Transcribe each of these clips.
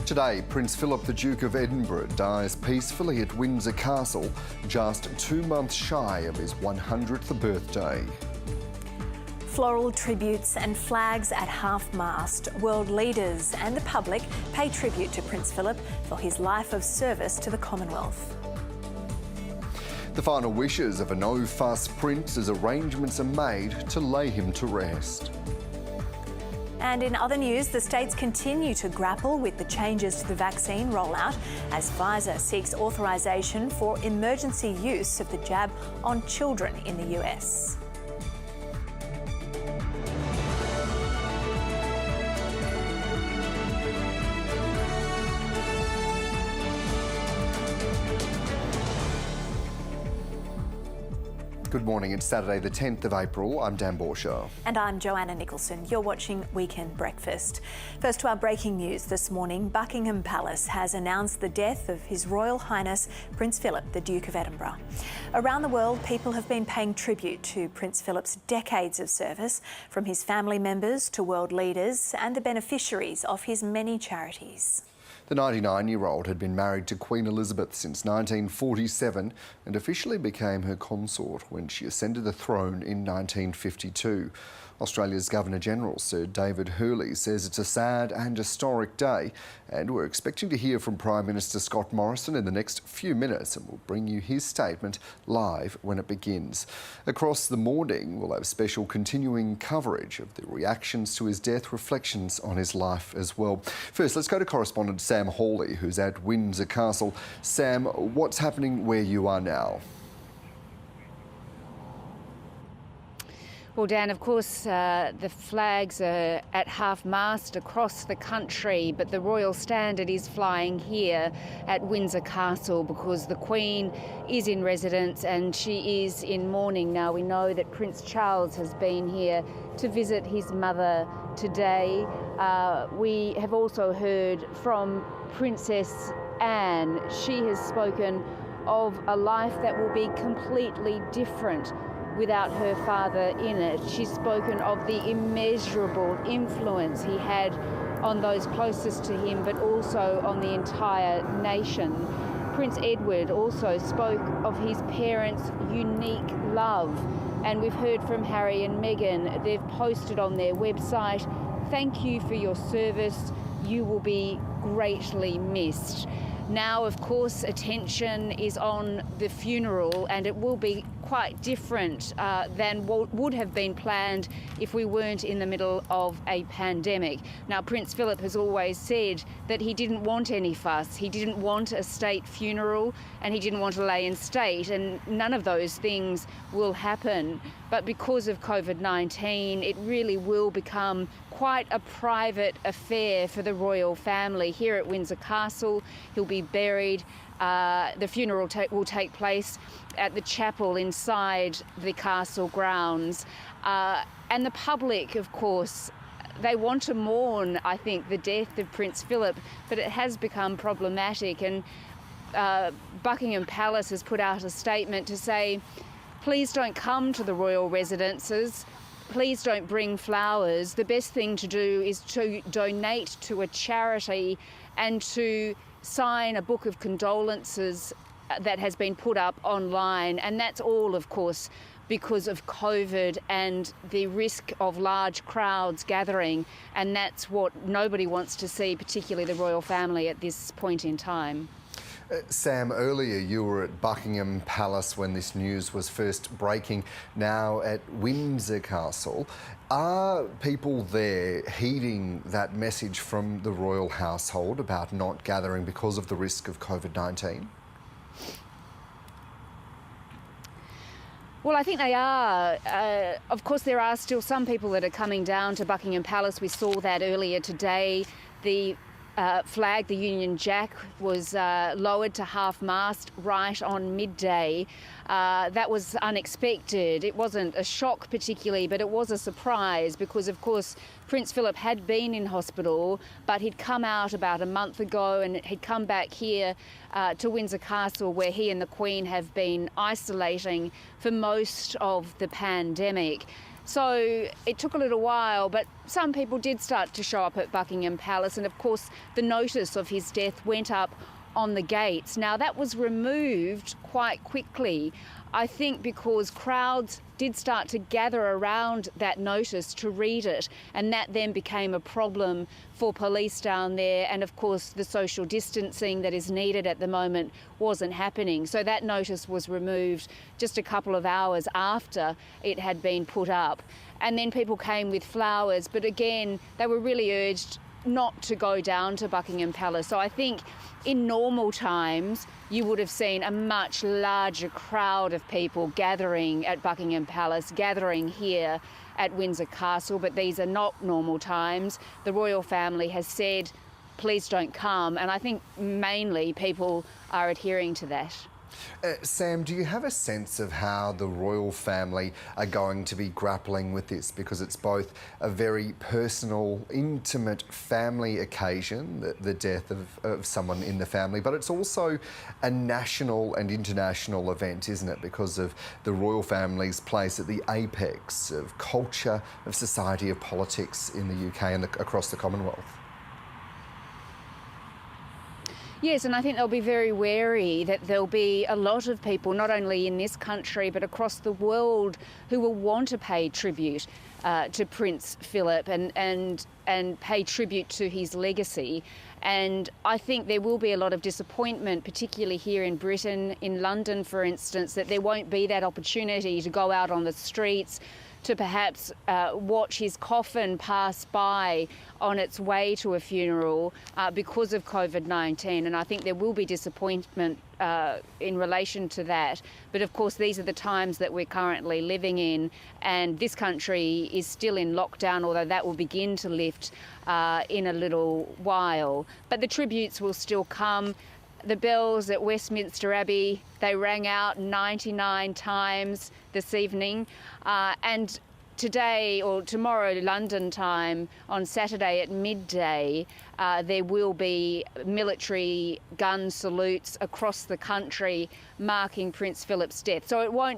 Today, Prince Philip, the Duke of Edinburgh, dies peacefully at Windsor Castle, just 2 months shy of his 100th birthday. Floral tributes and flags at half-mast. World leaders and the public pay tribute to Prince Philip for his life of service to the Commonwealth. The final wishes of a no-fuss prince as arrangements are made to lay him to rest. And in other news, the states continue to grapple with the changes to the vaccine rollout as Pfizer seeks authorisation for emergency use of the jab on children in the US. Good morning, it's Saturday the 10th of April. I'm Dan Borshaw. And I'm Johanna Nicholson. You're watching Weekend Breakfast. First to our breaking news this morning, Buckingham Palace has announced the death of His Royal Highness Prince Philip, the Duke of Edinburgh. Around the world, people have been paying tribute to Prince Philip's decades of service, from his family members to world leaders and the beneficiaries of his many charities. The 99-year-old had been married to Queen Elizabeth since 1947 and officially became her consort when she ascended the throne in 1952. Australia's Governor-General, Sir David Hurley, says it's a sad and historic day, and we're expecting to hear from Prime Minister Scott Morrison in the next few minutes, and we'll bring you his statement live when it begins. Across the morning, we'll have special continuing coverage of the reactions to his death, reflections on his life as well. First, let's go to correspondent Sam Hawley, who's at Windsor Castle. Sam, what's happening where you are now? Well, Dan, of course, the flags are at half-mast across the country, but the royal standard is flying here at Windsor Castle because the Queen is in residence and she is in mourning. Now, we know that Prince Charles has been here to visit his mother today. We have also heard from Princess Anne. She has spoken of a life that will be completely different without her father in it. She's spoken of the immeasurable influence he had on those closest to him, but also on the entire nation. Prince Edward also spoke of his parents' unique love, and we've heard from Harry and Meghan. They've posted on their website, "Thank you for your service. You will be greatly missed." Now, of course, attention is on the funeral, and it will be quite different than what would have been planned if we weren't in the middle of a pandemic. Now, Prince Philip has always said that he didn't want any fuss. He didn't want a state funeral and he didn't want to lay in state, and none of those things will happen. But because of COVID-19, it really will become quite a private affair for the royal family here at Windsor Castle. He'll be buried. The funeral will take place at the chapel inside the castle grounds. And the public, of course, they want to mourn, I think, the death of Prince Philip, but it has become problematic. And Buckingham Palace has put out a statement to say, please don't come to the royal residences. Please don't bring flowers. The best thing to do is to donate to a charity and to sign a book of condolences that has been put up online. And that's all, of course, because of COVID and the risk of large crowds gathering. And that's what nobody wants to see, particularly the royal family at this point in time. Sam, earlier you were at Buckingham Palace when this news was first breaking, now at Windsor Castle. Are people there heeding that message from the royal household about not gathering because of the risk of COVID-19? Well, I think they are. Of course, there are still some people that are coming down to Buckingham Palace. We saw that earlier today. The flag, the Union Jack, was lowered to half-mast right on midday. That was unexpected. It wasn't a shock particularly, but it was a surprise because, of course, Prince Philip had been in hospital, but he'd come out about a month ago and he'd come back here to Windsor Castle, where he and the Queen have been isolating for most of the pandemic. So it took a little while, but some people did start to show up at Buckingham Palace, and of course the notice of his death went up on the gates. Now that was removed quite quickly, I think because crowds did start to gather around that notice to read it, and that then became a problem for police down there, and of course the social distancing that is needed at the moment wasn't happening. So that notice was removed just a couple of hours after it had been put up, and then people came with flowers, but again they were really urged not to go down to Buckingham Palace. So I think in normal times you would have seen a much larger crowd of people gathering at Buckingham Palace, gathering here at Windsor Castle, but these are not normal times. The royal family has said, please don't come, and I think mainly people are adhering to that. Sam, do you have a sense of how the royal family are going to be grappling with this? Because it's both a very personal, intimate family occasion, the death of someone in the family, but it's also a national and international event, isn't it? Because of the royal family's place at the apex of culture, of society, of politics in the UK and across the Commonwealth. Yes, and I think they'll be very wary that there'll be a lot of people, not only in this country but across the world, who will want to pay tribute to Prince Philip and pay tribute to his legacy. And I think there will be a lot of disappointment, particularly here in Britain, in London, for instance, that there won't be that opportunity to go out on the streets, to perhaps watch his coffin pass by on its way to a funeral because of COVID-19. And I think there will be disappointment in relation to that. But of course, these are the times that we're currently living in, and this country is still in lockdown, although that will begin to lift in a little while. But the tributes will still come. The bells at Westminster Abbey, they rang out 99 times this evening. And today or tomorrow, London time, on Saturday at midday, there will be military gun salutes across the country marking Prince Philip's death. So it will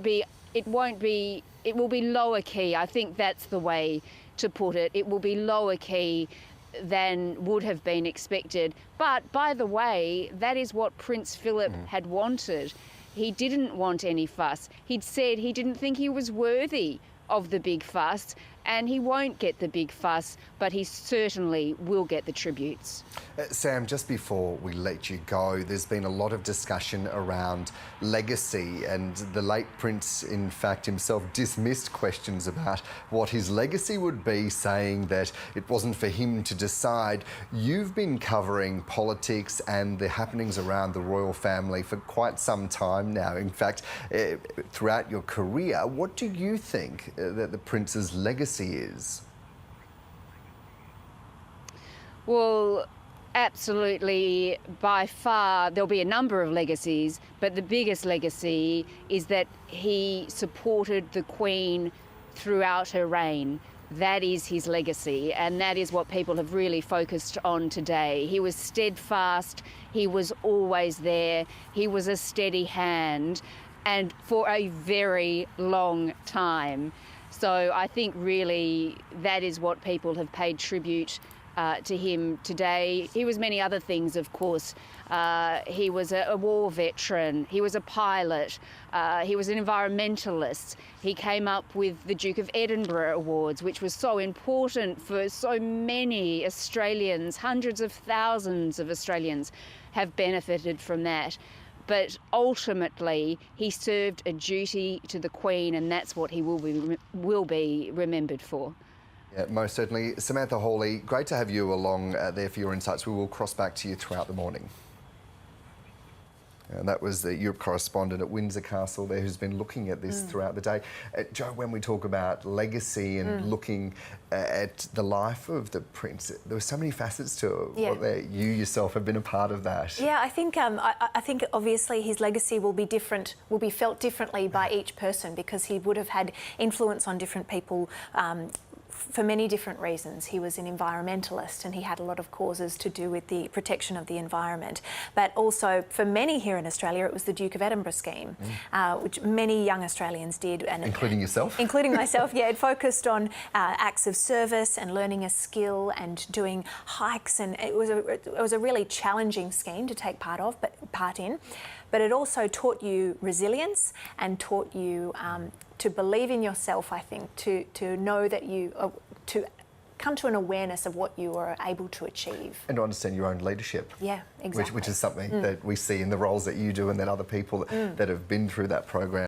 be lower key. I think that's the way to put it. It will be lower key than would have been expected. But by the way, that is what Prince Philip had wanted. He didn't want any fuss. He'd said he didn't think he was worthy of the big fuss, and he won't get the big fuss, but he certainly will get the tributes. Sam, just before we let you go, there's been a lot of discussion around legacy, and the late Prince, in fact, himself dismissed questions about what his legacy would be, saying that it wasn't for him to decide. You've been covering politics and the happenings around the royal family for quite some time now. In fact, throughout your career, what do you think that the Prince's legacy is? Well, absolutely, by far, there'll be a number of legacies, but the biggest legacy is that he supported the Queen throughout her reign. That is his legacy, and that is what people have really focused on today. He was steadfast, he was always there, he was a steady hand, and for a very long time. So I think really that is what people have paid tribute to him today. He was many other things, of course. He was a war veteran, he was a pilot, he was an environmentalist. He came up with the Duke of Edinburgh Awards, which was so important for so many Australians. Hundreds of thousands of Australians have benefited from that. But ultimately, he served a duty to the Queen, and that's what he will be remembered for. Yeah, most certainly. Samantha Hawley, great to have you along there for your insights. We will cross back to you throughout the morning. And that was the Europe correspondent at Windsor Castle there, who's been looking at this throughout the day. Jo, when we talk about legacy and looking at the life of the Prince, there were so many facets to it. You yourself have been a part of that. Yeah, I think obviously his legacy will be different, will be felt differently by each person, because he would have had influence on different people for many different reasons. He was an environmentalist and he had a lot of causes to do with the protection of the environment. But also for many here in Australia, it was the Duke of Edinburgh scheme, which many young Australians did. And including yourself? Including myself, yeah. It focused on acts of service and learning a skill and doing hikes, and it was a really challenging scheme to take part in. But it also taught you resilience and taught you to believe in yourself, I think, to know that to come to an awareness of what you are able to achieve. And to understand your own leadership. Yeah, exactly. Which is something that we see in the roles that you do and then other people that have been through that program.